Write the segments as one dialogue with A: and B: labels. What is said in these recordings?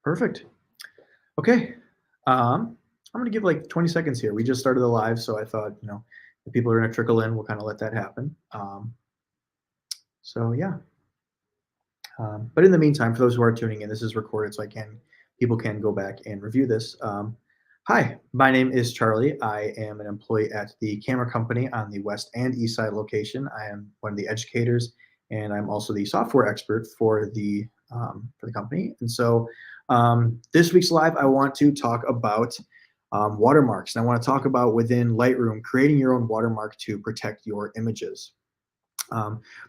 A: Perfect. Okay. I'm gonna give like 20 seconds here. We just started the live, so I thought, if people are gonna trickle in, we'll kind of let that happen. So yeah. But in the meantime, for those who are tuning in, this is recorded, so people can go back and review this. Hi, my name is Charlie. I am an employee at the camera company on the west and east side location. I am one of the educators, and I'm also the software expert for the company. And so this week's live, I want to talk about watermarks, and I want to talk about within Lightroom creating your own watermark to protect your images.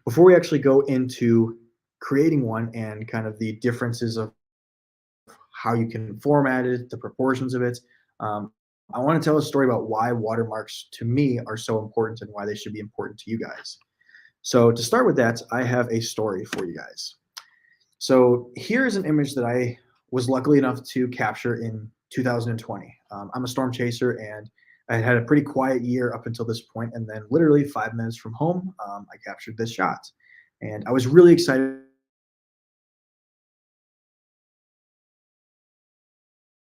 A: Before we actually go into creating one and kind of the differences of how you can format it, the proportions of it, I want to tell a story about why watermarks to me are so important and why they should be important to you guys. So to start with that, I have a story for you guys. So here's an image that I was lucky enough to capture in 2020. I'm a storm chaser, and I had a pretty quiet year up until this point, and then literally 5 minutes from home, I captured this shot. And I was really excited.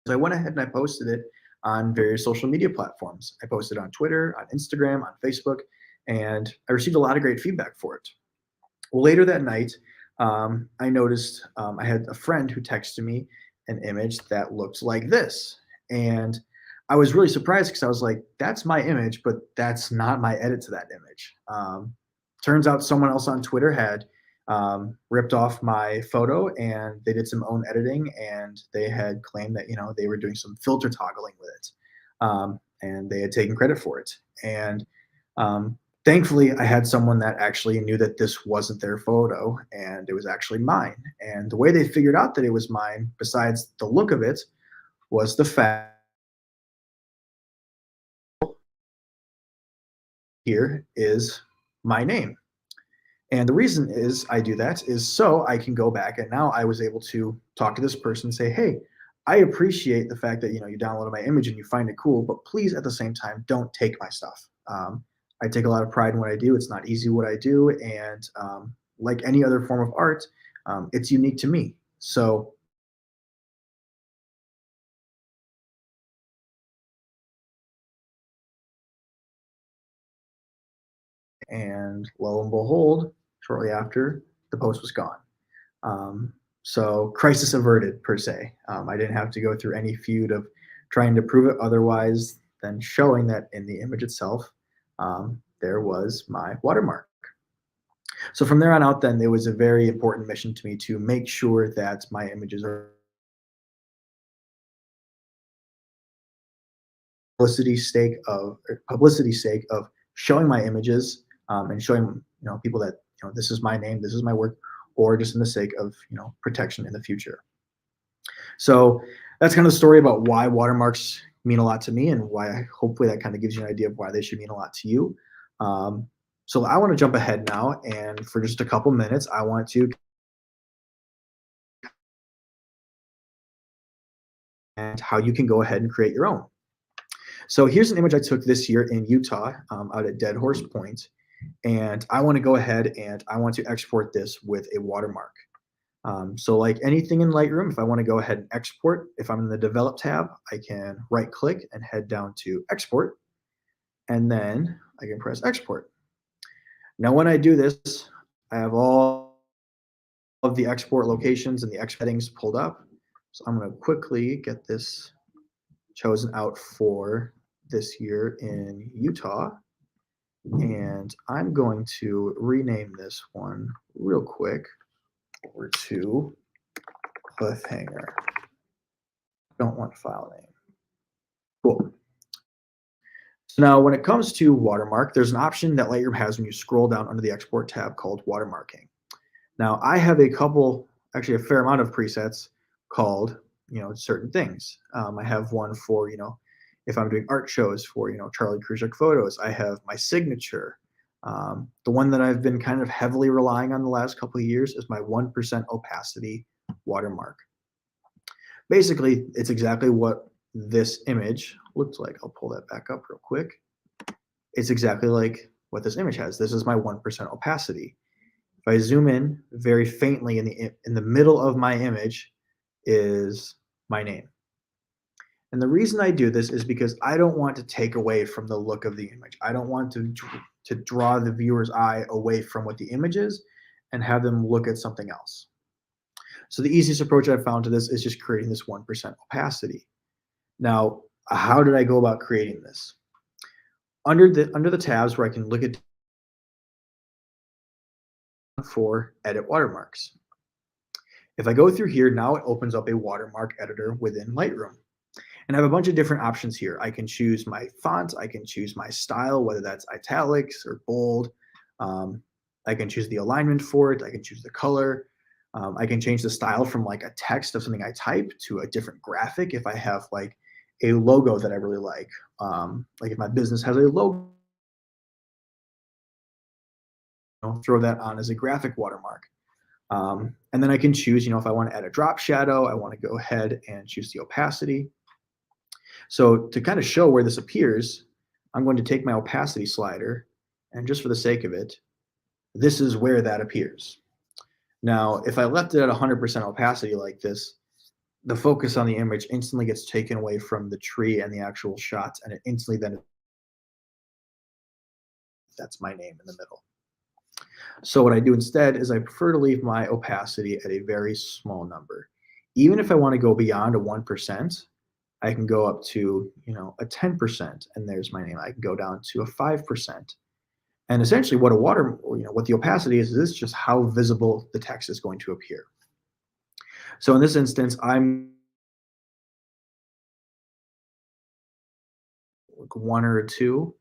A: So I went ahead and I posted it on various social media platforms. I posted on Twitter, on Instagram, on Facebook, and I received a lot of great feedback for it. Well, later that night, I noticed I had a friend who texted me an image that looked like this. And I was really surprised because I was like, that's my image, but that's not my edit to that image. Turns out someone else on Twitter had ripped off my photo, and they did some own editing, and they had claimed that, they were doing some filter toggling with it. And they had taken credit for it. And thankfully, I had someone that actually knew that this wasn't their photo and it was actually mine. And the way they figured out that it was mine, besides the look of it, was the fact here is my name. And the reason is I do that is so I can go back, and now I was able to talk to this person and say, hey, I appreciate the fact that you downloaded my image and you find it cool, but please at the same time don't take my stuff. I take a lot of pride in what I do. It's not easy what I do, and like any other form of art, it's unique to me. So and lo and behold, shortly after, the post was gone. Um, so crisis averted per se. I didn't have to go through any feud of trying to prove it otherwise than showing that in the image itself, there was my watermark. So from there on out, then it was a very important mission to me to make sure that my images are publicity sake of showing my images, and showing people that this is my name, this is my work, or just in the sake of protection in the future. So that's kind of the story about why watermarks mean a lot to me, and why hopefully that kind of gives you an idea of why they should mean a lot to you. So I want to jump ahead now, and for just a couple minutes, I want to and how you can go ahead and create your own. So here's an image I took this year in Utah, out at Dead Horse Point, and I want to go ahead and I want to export this with a watermark. So like anything in Lightroom, if I want to go ahead and export, if I'm in the Develop tab, I can right click and head down to Export, and then I can press Export. Now when I do this, I have all of the export locations and the export settings pulled up. So I'm going to quickly get this chosen out for this year in Utah. And I'm going to rename this one real quick over to Cliffhanger. Don't want file name. Cool. So now when it comes to watermark, there's an option that Lightroom has when you scroll down under the export tab called watermarking. Now I have actually a fair amount of presets called, certain things. I have one for, if I'm doing art shows for, Charlie Kruzak photos. I have my signature. The one that I've been kind of heavily relying on the last couple of years is my 1% opacity watermark. Basically, it's exactly what this image looks like. I'll pull that back up real quick. It's exactly like what this image has. This is my 1% opacity. If I zoom in very faintly in the middle of my image, is my name. And the reason I do this is because I don't want to take away from the look of the image. I don't want to draw the viewer's eye away from what the image is and have them look at something else. So the easiest approach I've found to this is just creating this 1% opacity. Now, how did I go about creating this? Under the tabs where I can look at for edit watermarks. If I go through here, now it opens up a watermark editor within Lightroom. And I have a bunch of different options here. I can choose my font, I can choose my style, whether that's italics or bold. I can choose the alignment for it, I can choose the color. I can change the style from like a text of something I type to a different graphic if I have like a logo that I really like if my business has a logo, throw that on as a graphic watermark. And then I can choose, if I want to add a drop shadow, I want to go ahead and choose the opacity. So to kind of show where this appears, I'm going to take my opacity slider, and just for the sake of it, this is where that appears. Now, if I left it at 100% opacity like this, the focus on the image instantly gets taken away from the tree and the actual shots, and it instantly then that's my name in the middle. So what I do instead is I prefer to leave my opacity at a very small number. Even if I want to go beyond a 1%, I can go up to, a 10%, and there's my name. I can go down to a 5%. And essentially what what the opacity is just how visible the text is going to appear. So in this instance, I'm like 1 or 2,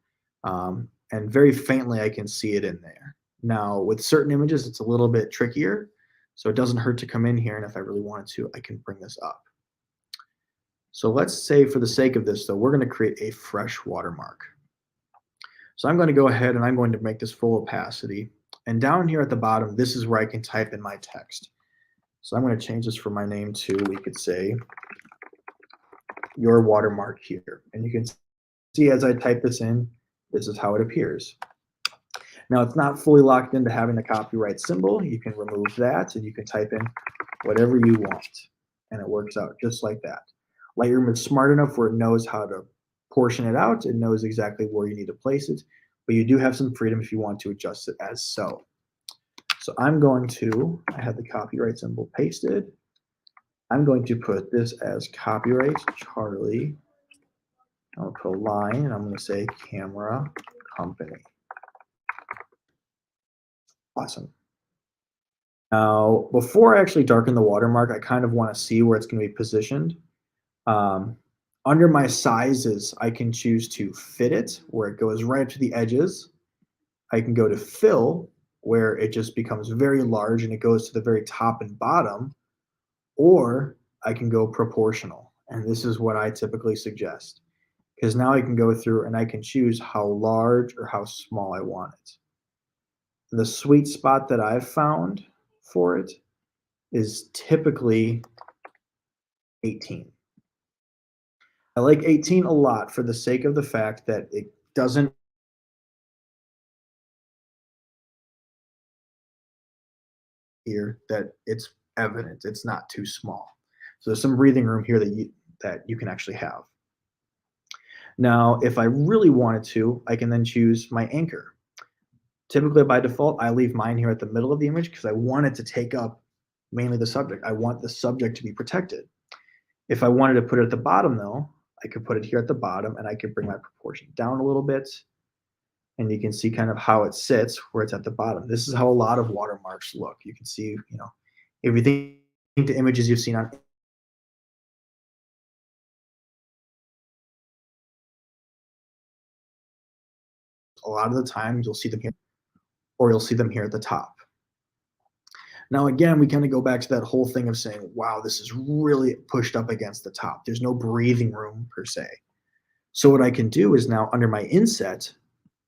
A: and very faintly I can see it in there. Now, with certain images, it's a little bit trickier, so it doesn't hurt to come in here, and if I really wanted to, I can bring this up. So let's say for the sake of this, though, we're going to create a fresh watermark. So I'm going to go ahead and I'm going to make this full opacity. And down here at the bottom, this is where I can type in my text. So I'm going to change this for my name to, we could say, your watermark here. And you can see as I type this in, this is how it appears. Now it's not fully locked into having the copyright symbol. You can remove that and you can type in whatever you want. And it works out just like that. Lightroom is smart enough where it knows how to portion it out. It knows exactly where you need to place it, but you do have some freedom if you want to adjust it as so. So I'm going to, I have the copyright symbol pasted. I'm going to put this as copyright Charlie. I'll put a line and I'm going to say camera company. Awesome. Now, before I actually darken the watermark, I kind of want to see where it's going to be positioned. Under my sizes, I can choose to fit it where it goes right up to the edges. I can go to fill where it just becomes very large and it goes to the very top and bottom, or I can go proportional. And this is what I typically suggest because now I can go through and I can choose how large or how small I want it. The sweet spot that I've found for it is typically 18. I like 18 a lot for the sake of the fact that it doesn't here that it's evident it's not too small. So there's some breathing room here that you can actually have. Now, if I really wanted to, I can then choose my anchor. Typically by default, I leave mine here at the middle of the image because I want it to take up mainly the subject. I want the subject to be protected. If I wanted to put it at the bottom though, I could put it here at the bottom and I could bring my proportion down a little bit. And you can see kind of how it sits where it's at the bottom. This is how a lot of watermarks look. You can see, if you think to images you've seen on a lot of the times, you'll see them here or you'll see them here at the top. Now, again, we kind of go back to that whole thing of saying, wow, this is really pushed up against the top. There's no breathing room per se. So what I can do is now under my inset,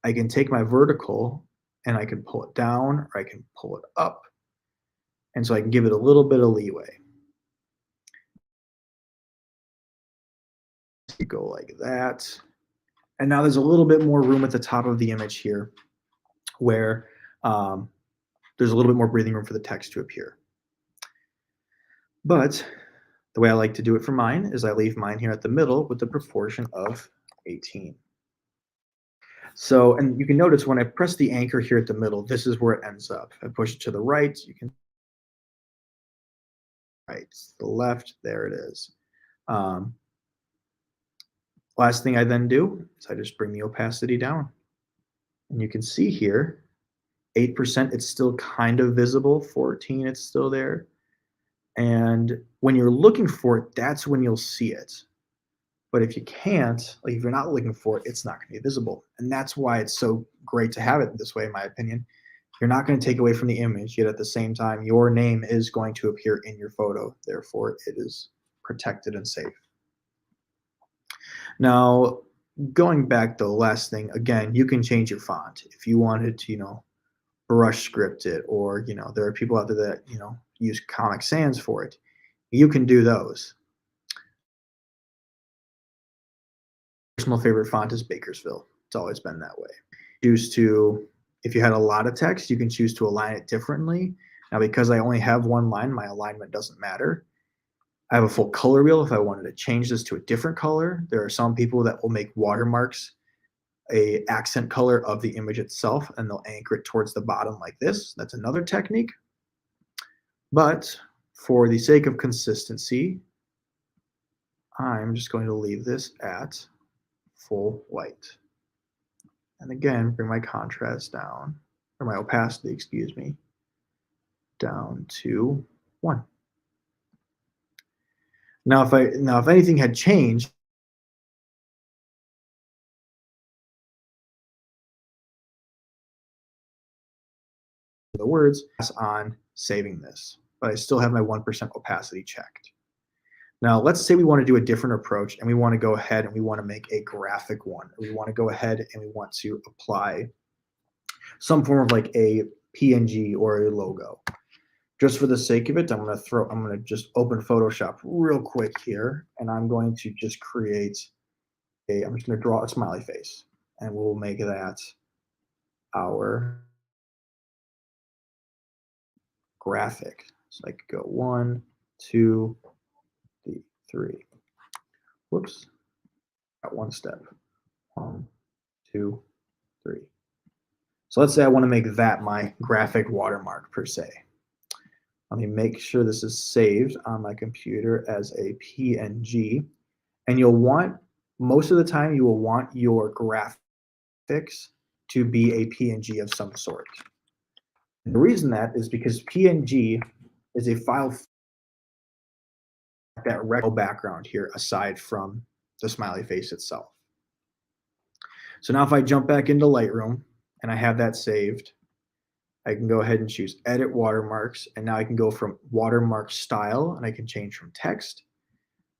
A: I can take my vertical and I can pull it down or I can pull it up. And so I can give it a little bit of leeway. You go like that. And now there's a little bit more room at the top of the image here where there's a little bit more breathing room for the text to appear. But The way I like to do it for mine is I leave mine here at the middle with the proportion of 18. So, and you can notice when I press the anchor here at the middle, this is where it ends up. If I push it to the right, you can right, the left, there it is. Um, Last thing I then do is I just bring the opacity down. And you can see here, 8%, it's still kind of visible. 14, it's still there. And when you're looking for it, that's when you'll see it. But if you can't, like if you're not looking for it, it's not going to be visible. And that's why it's so great to have it this way, in my opinion. You're not going to take away from the image, yet at the same time, your name is going to appear in your photo. Therefore, it is protected and safe. Now, going back though, last thing, again, you can change your font. If you wanted to, brush script it, or, there are people out there that, use Comic Sans for it. You can do those. Personal favorite font is Bakersfield. It's always been that way. Choose to, if you had a lot of text, you can choose to align it differently. Now, because I only have one line, my alignment doesn't matter. I have a full color wheel if I wanted to change this to a different color. There are some people that will make watermarks a accent color of the image itself, and they'll anchor it towards the bottom like this. That's another technique. But for the sake of consistency, I'm just going to leave this at full white. And again, bring my contrast down, or my opacity, excuse me, down to 1. Now, if anything had changed, the words, pass on saving this, but I still have my 1% opacity checked. Now, let's say we want to do a different approach and we want to go ahead and we want to make a graphic one. We want to go ahead and we want to apply some form of like a PNG or a logo. Just for the sake of it, I'm going to just open Photoshop real quick here, and I'm going to just create I'm just going to draw a smiley face, and we'll make that our graphic. So I could go 1, 2, 3. Whoops, got one step. 1, 2, 3. So let's say I want to make that my graphic watermark per se. Let me make sure this is saved on my computer as a PNG. And you'll want, most of the time, you will want your graphics to be a PNG of some sort. And the reason that is because PNG is a file that rectangle background here aside from the smiley face itself. So now if I jump back into Lightroom and I have that saved, I can go ahead and choose edit watermarks, and now I can go from watermark style and I can change from text.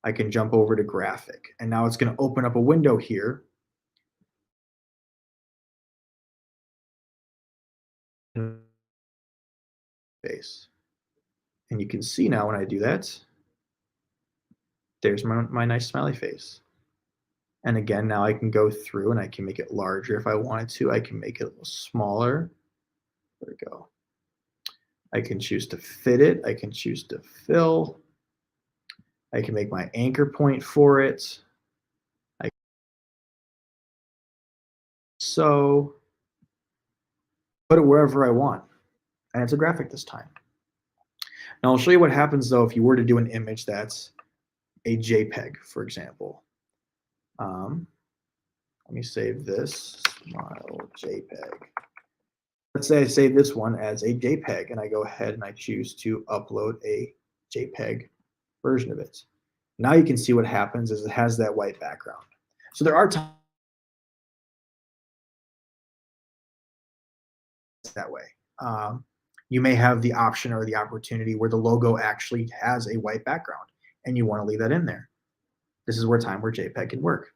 A: I can jump over to graphic, and now it's going to open up a window here. Face. And you can see now when I do that, there's my nice smiley face. And again, now I can go through and I can make it larger if I wanted to. I can make it a little smaller. There we go. I can choose to fit it. I can choose to fill. I can make my anchor point for it. So put it wherever I want. And it's a graphic this time. Now I'll show you what happens though if you were to do an image that's a JPEG, for example. Let me save this, smile JPEG. Let's say I save this one as a JPEG and I go ahead and I choose to upload a JPEG version of it. Now you can see what happens is it has that white background. So there are times that way. You may have the option or the opportunity where the logo actually has a white background and you want to leave that in there. This is where JPEG can work.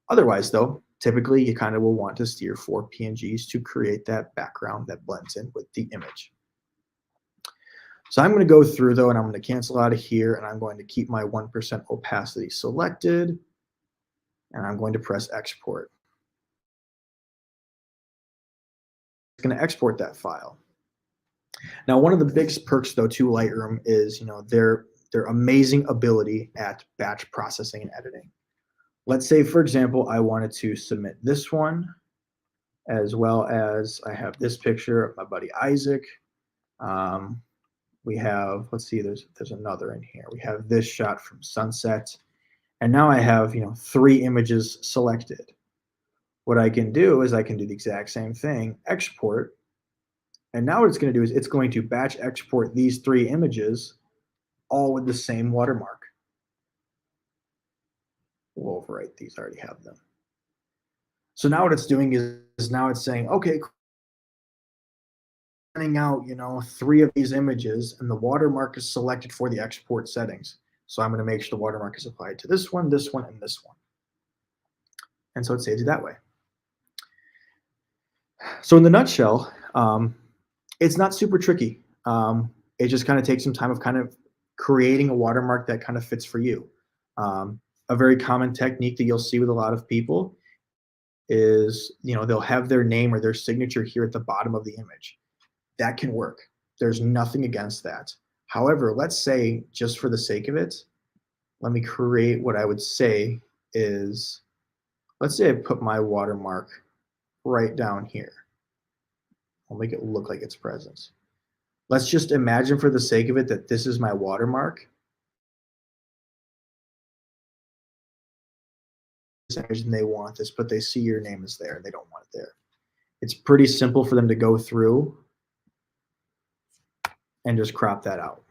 A: Otherwise, though, typically you kind of will want to steer for PNGs to create that background that blends in with the image. So I'm going to go through, though, and I'm going to cancel out of here, and I'm going to keep my 1% opacity selected, and I'm going to press export. It's going to export that file. Now, one of the biggest perks, though, to Lightroom is, there their amazing ability at batch processing and editing. Let's say, for example, I wanted to submit this one, as well as I have this picture of my buddy Isaac. Um, we have, let's see, there's another in here. We have this shot from sunset. And now I have, 3 images selected. What I can do is I can do the exact same thing, export. And now what it's going to do is it's going to batch export these 3 images all with the same watermark. We'll overwrite these, I already have them. So now what it's doing is now it's saying, okay, sending out, 3 of these images, and the watermark is selected for the export settings. So I'm going to make sure the watermark is applied to this one, and this one. And so it saves it that way. So in the nutshell, it's not super tricky. It just kind of takes some time of kind of creating a watermark that kind of fits for you. A very common technique that you'll see with a lot of people is, they'll have their name or their signature here at the bottom of the image. That can work. There's nothing against that. However, let's say, just for the sake of it, let me create what I would say is, let's say I put my watermark right down here. I'll make it look like it's present. Let's just imagine, for the sake of it, that this is my watermark. And they want this, but they see your name is there and they don't want it there. It's pretty simple for them to go through and just crop that out.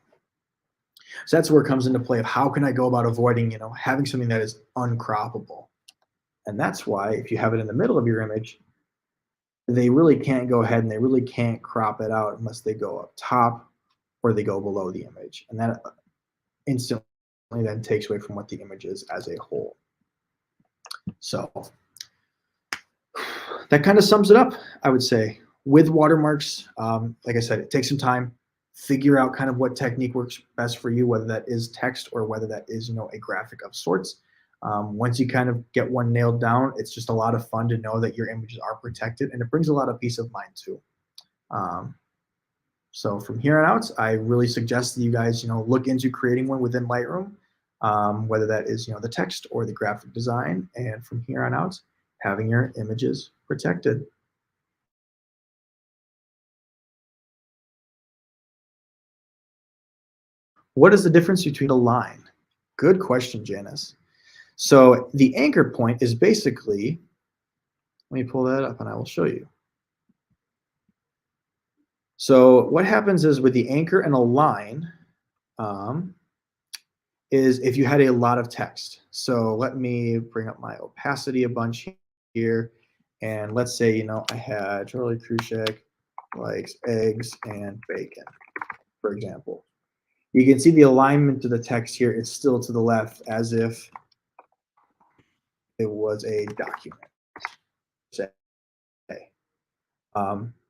A: So that's where it comes into play of how can I go about avoiding, having something that is uncroppable. And that's why if you have it in the middle of your image, they really can't go ahead and they really can't crop it out unless they go up top or they go below the image. And that instantly then takes away from what the image is as a whole. So that kind of sums it up, I would say. With watermarks, like I said, it takes some time. Figure out kind of what technique works best for you, whether that is text or whether that is, a graphic of sorts. Once you kind of get one nailed down, it's just a lot of fun to know that your images are protected, and it brings a lot of peace of mind too. So from here on out, I really suggest that you guys, look into creating one within Lightroom, whether that is, the text or the graphic design, and from here on out, having your images protected. What is the difference between a line? Good question, Janice. So the anchor point is basically, let me pull that up and I will show you. So what happens is with the anchor and a line is if you had a lot of text. So let me bring up my opacity a bunch here. And let's say, I had Charlie Krushek likes eggs and bacon, for example. You can see the alignment of the text here is still to the left as if it was a document.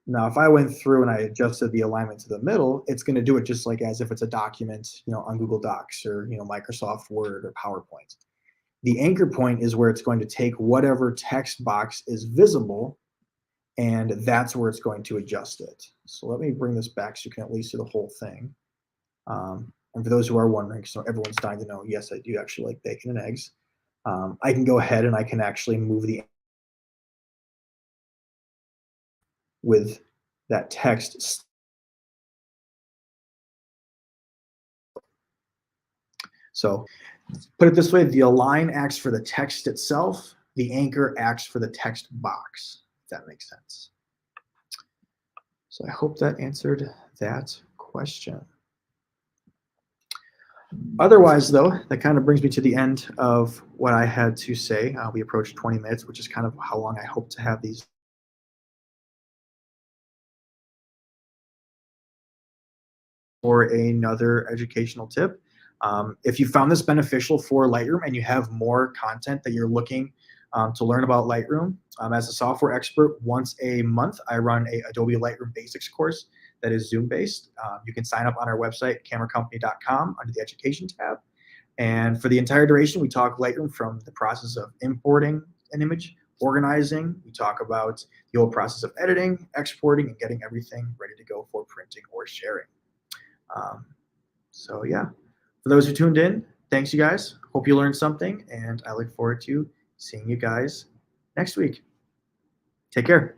A: Now, if I went through and I adjusted the alignment to the middle, it's going to do it just like as if it's a document, on Google Docs or, Microsoft Word or PowerPoint. The anchor point is where it's going to take whatever text box is visible, and that's where it's going to adjust it. So let me bring this back so you can at least see the whole thing. And for those who are wondering, so everyone's dying to know, yes, I do actually like bacon and eggs. I can go ahead and I can actually move the with that text. So put it this way, the align acts for the text itself, the anchor acts for the text box, if that makes sense. So I hope that answered that question. Otherwise, though, that kind of brings me to the end of what I had to say. We approached 20 minutes, which is kind of how long I hope to have these. For another educational tip. If you found this beneficial for Lightroom and you have more content that you're looking to learn about Lightroom, as a software expert, once a month, I run a Adobe Lightroom Basics course that is Zoom-based. You can sign up on our website, cameracompany.com, under the Education tab. And for the entire duration, we talk Lightroom from the process of importing an image, organizing. We talk about the whole process of editing, exporting, and getting everything ready to go for printing or sharing. So yeah, For those who tuned in, thanks you guys. Hope you learned something, and I look forward to seeing you guys next week. Take care.